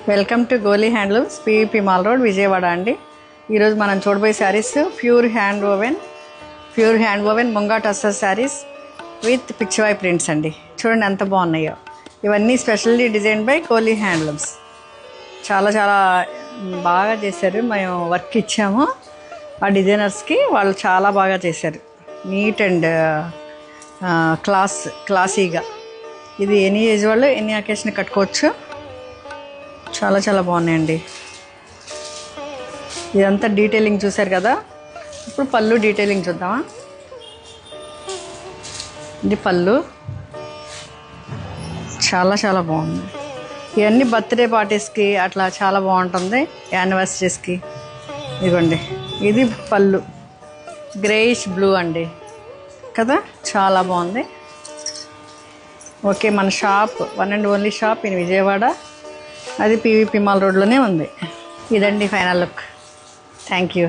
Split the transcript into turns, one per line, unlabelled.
Welcome to Goli handlooms, PVP mall road, Vijayawada అండి. ఈరోజు మనం చూడబోయే saris pure hand woven munga tussar saris with pichhwai prints అండి. చూడండి ఎంత బాగున్నాయో. ఇవన్నీ specially design by Goli handlooms. చాలా చాలా బాగా చేశారు. మేము వర్క్ ఇచ్చాము ఆ డిజైనర్స్కి, వాళ్ళు చాలా బాగా చేశారు. నీట్ అండ్ క్లాసీగా. ఇది ఎనీ ఏజ్ వాళ్ళు ఎనీ అకేషన్ కట్టుకోవచ్చు. చాలా చాలా బాగున్నాయండి. ఇదంతా డీటెయిలింగ్ చూశారు కదా. ఇప్పుడు పళ్ళు డీటెయిలింగ్ చూద్దామా. ఇది పళ్ళు చాలా చాలా బాగుంది. ఇవన్నీ బర్త్డే పార్టీస్కి అట్లా చాలా బాగుంటుంది, యానివర్సరీస్కి. ఇదిగోండి, ఇది పళ్ళు గ్రేయిష్ బ్లూ అండి కదా, చాలా బాగుంది. ఓకే, మన shop one and only shop in Vijayawada, అది పీవీపీ మాల్ రోడ్లోనే ఉంది. ఇదండి ఫైనల్ లుక్. Thank you.